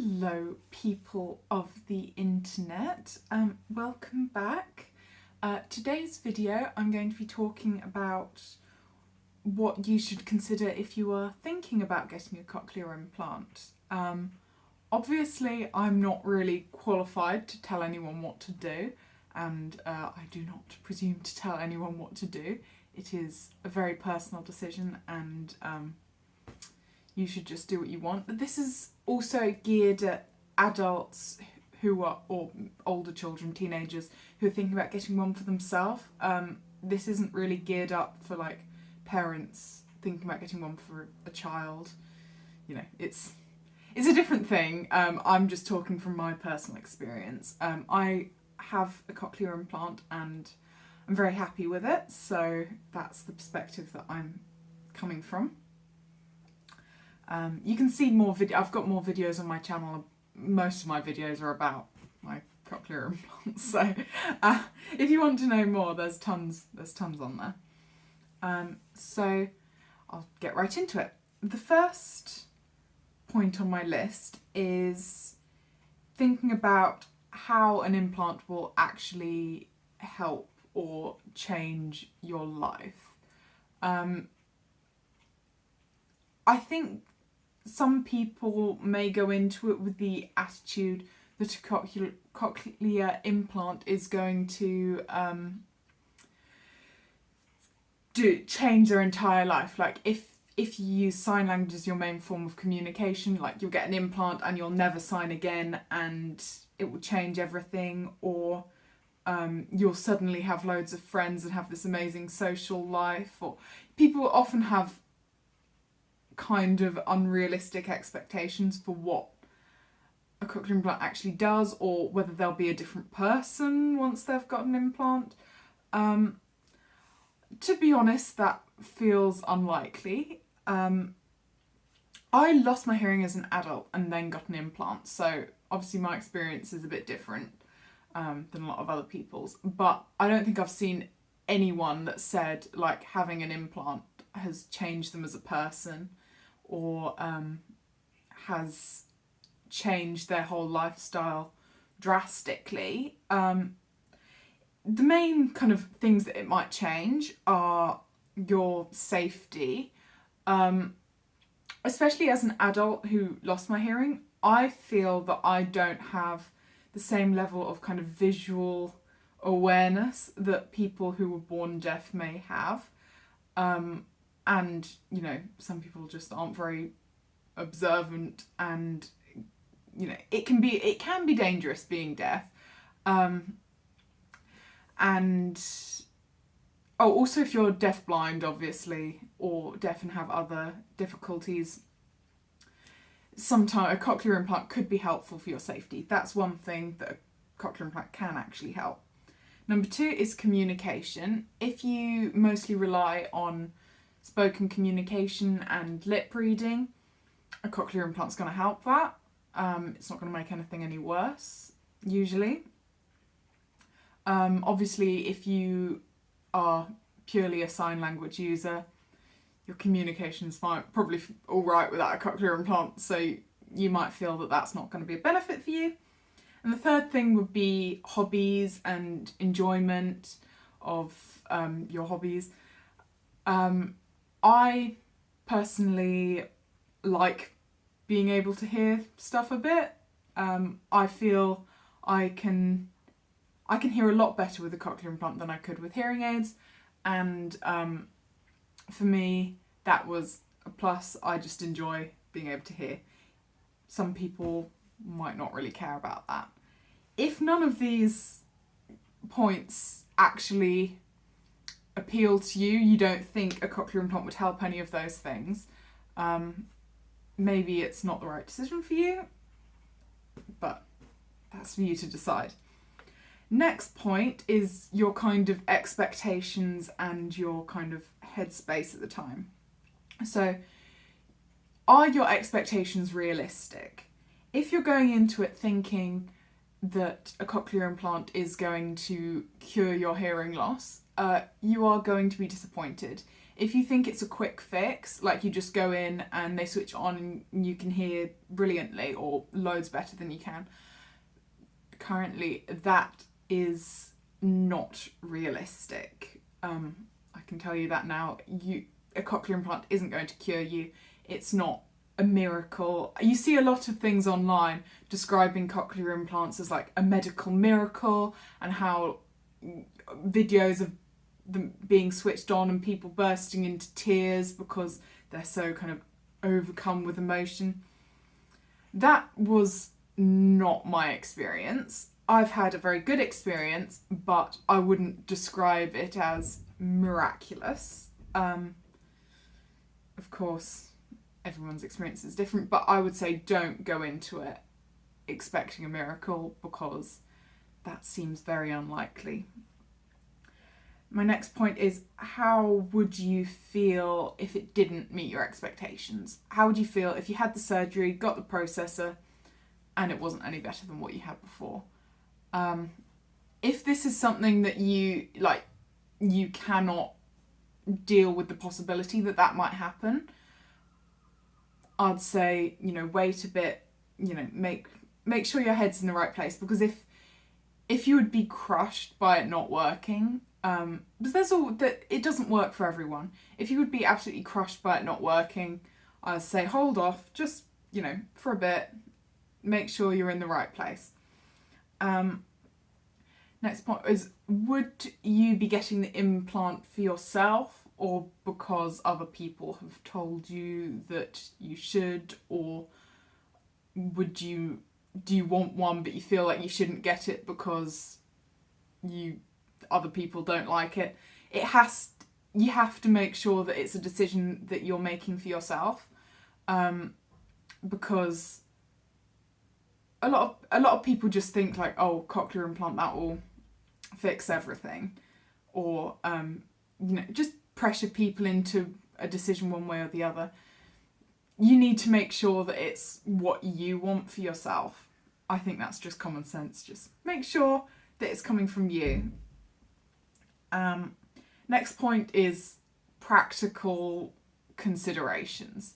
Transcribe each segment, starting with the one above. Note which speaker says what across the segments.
Speaker 1: Hello, people of the internet. Welcome back. Today's video, I'm going to be talking about what you should consider if you are thinking about getting a cochlear implant. Obviously, I'm not really qualified to tell anyone what to do, and I do not presume to tell anyone what to do. It is a very personal decision, and you should just do what you want. But this is also geared at adults who are, or older children, teenagers, who are thinking about getting one for themselves. This isn't really geared up for like parents thinking about getting one for a child. You know, it's a different thing. I'm just talking from my personal experience. I have a cochlear implant and I'm very happy with it, so that's the perspective that I'm coming from. You can see more I've got more videos on my channel. Most of my videos are about my cochlear implants, so if you want to know more, there's tons on there. So I'll get right into it. The first point on my list is thinking about how an implant will actually help or change your life. I think some people may go into it with the attitude that a cochlear implant is going to change their entire life. Like if you use sign language as your main form of communication, like you'll get an implant and you'll never sign again and it will change everything, or you'll suddenly have loads of friends and have this amazing social life. Or people often have kind of unrealistic expectations for what a cochlear implant actually does, or whether they'll be a different person once they've got an implant. To be honest, that feels unlikely. I lost my hearing as an adult and then got an implant, so obviously my experience is a bit different than a lot of other people's, but I don't think I've seen anyone that said like having an implant has changed them as a person, or has changed their whole lifestyle drastically. The main kind of things that it might change are your safety. Especially as an adult who lost my hearing, I feel that I don't have the same level of kind of visual awareness that people who were born deaf may have. And, you know, some people just aren't very observant, and, you know, it can be dangerous being deaf. And, also if you're deaf-blind, obviously, or deaf and have other difficulties, sometimes a cochlear implant could be helpful for your safety. That's one thing that a cochlear implant can actually help. Number 2 is communication. If you mostly rely on spoken communication and lip reading, a cochlear implant's going to help that. It's not going to make anything any worse, usually. Obviously, if you are purely a sign language user, your communication's fine, probably all right without a cochlear implant, so you might feel that that's not going to be a benefit for you. And the third thing would be hobbies and enjoyment of your hobbies. I personally like being able to hear stuff a bit. I feel I can hear a lot better with a cochlear implant than I could with hearing aids, and for me that was a plus. I just enjoy being able to hear. Some people might not really care about that. If none of these points actually appeal to you, you don't think a cochlear implant would help any of those things, maybe it's not the right decision for you, but that's for you to decide. Next point is your kind of expectations and your kind of headspace at the time. So, are your expectations realistic? If you're going into it thinking that a cochlear implant is going to cure your hearing loss, you are going to be disappointed. If you think it's a quick fix, like you just go in and they switch on and you can hear brilliantly or loads better than you can currently, that is not realistic. I can tell you that now. A cochlear implant isn't going to cure you. It's not a miracle. You see a lot of things online describing cochlear implants as like a medical miracle, and how videos of them being switched on and people bursting into tears because they're so kind of overcome with emotion. That was not my experience. I've had a very good experience, but I wouldn't describe it as miraculous. Of course, everyone's experience is different, but I would say don't go into it expecting a miracle, because that seems very unlikely. My next point is, how would you feel if it didn't meet your expectations? How would you feel if you had the surgery, got the processor, and it wasn't any better than what you had before? If this is something that you cannot deal with the possibility that that might happen, I'd say, wait a bit, make sure your head's in the right place, because if you would be crushed by it not working, because there's all that, it doesn't work for everyone. If you would be absolutely crushed by it not working, I'd say hold off, just, for a bit, make sure you're in the right place. Next point is, would you be getting the implant for yourself, or because other people have told you that you should, or do you want one but you feel like you shouldn't get it because other people don't like it? You have to make sure that it's a decision that you're making for yourself, because a lot of people just think like, oh, cochlear implant, that will fix everything, or just pressure people into a decision one way or the other. You need to make sure that it's what you want for yourself. I think that's just common sense. Just make sure that it's coming from you. Next point is practical considerations.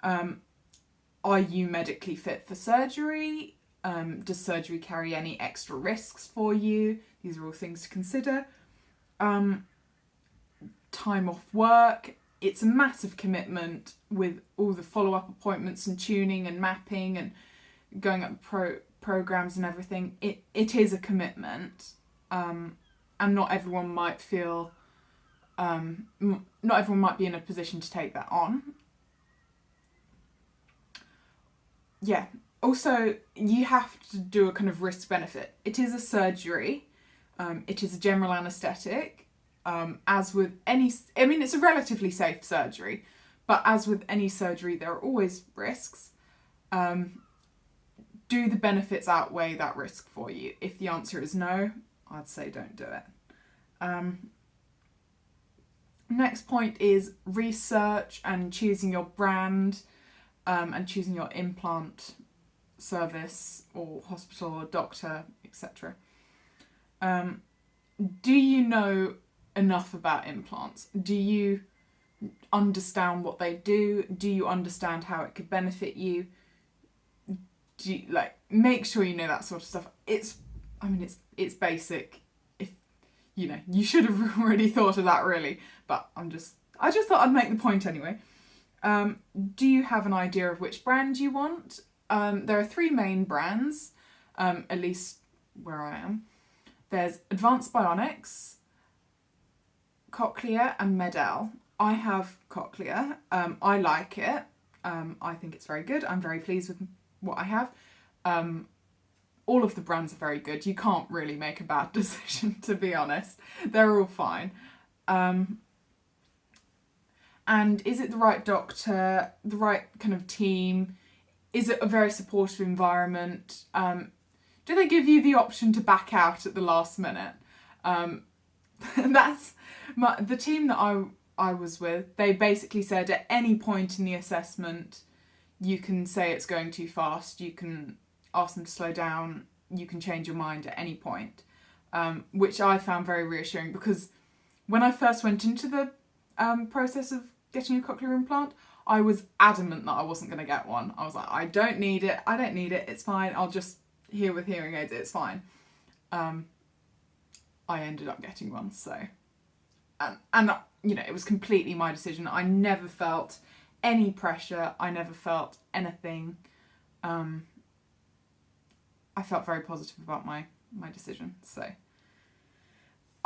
Speaker 1: Are you medically fit for surgery? Does surgery carry any extra risks for you? These are all things to consider. Time off work. It's a massive commitment with all the follow-up appointments and tuning and mapping and going up programs and everything. It is a commitment, and not everyone might feel, not everyone might be in a position to take that on. Yeah. Also, you have to do a kind of risk-benefit. It is a surgery. It is a general anaesthetic. As with any, it's a relatively safe surgery, but as with any surgery, there are always risks. Do the benefits outweigh that risk for you? If the answer is no, I'd say don't do it. Next point is research and choosing your brand, and choosing your implant service or hospital or doctor, etc. Do you know enough about implants? Do you understand what they do? Do you understand how it could benefit you? Make sure you know that sort of stuff. It's basic. If you should have already thought of that, really, but I just thought I'd make the point anyway. Do you have an idea of which brand you want? There are 3 main brands, at least where I am. There's Advanced Bionics, Cochlear, and Medel. I have Cochlear. I like it. I think it's very good. I'm very pleased with what I have. All of the brands are very good. You can't really make a bad decision, to be honest. They're all fine. And is it the right doctor, the right kind of team? Is it a very supportive environment? Do they give you the option to back out at the last minute? That's the team that I was with. They basically said at any point in the assessment, you can say it's going too fast, you can ask them to slow down, you can change your mind at any point, which I found very reassuring, because when I first went into the process of getting a cochlear implant, I was adamant that I wasn't going to get one. I was like, I don't need it, it's fine, I'll just hear with hearing aids, it's fine. I ended up getting one, so... And you know, it was completely my decision. I never felt any pressure, I never felt anything. I felt very positive about my decision, so...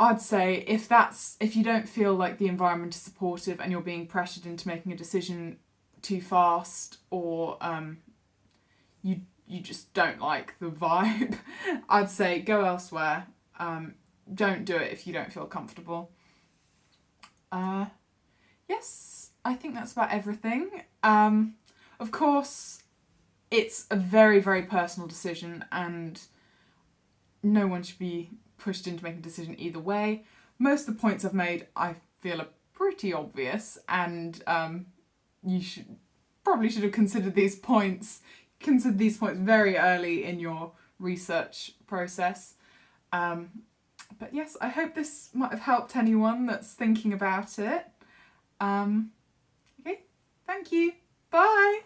Speaker 1: I'd say if you don't feel like the environment is supportive and you're being pressured into making a decision too fast, or you just don't like the vibe, I'd say go elsewhere. Don't do it if you don't feel comfortable. Yes, I think that's about everything. Of course, it's a very, very personal decision and no one should be pushed into making a decision either way. Most of the points I've made I feel are pretty obvious, and you probably should have considered these points very early in your research process. But yes, I hope this might have helped anyone that's thinking about it. Okay, thank you. Bye.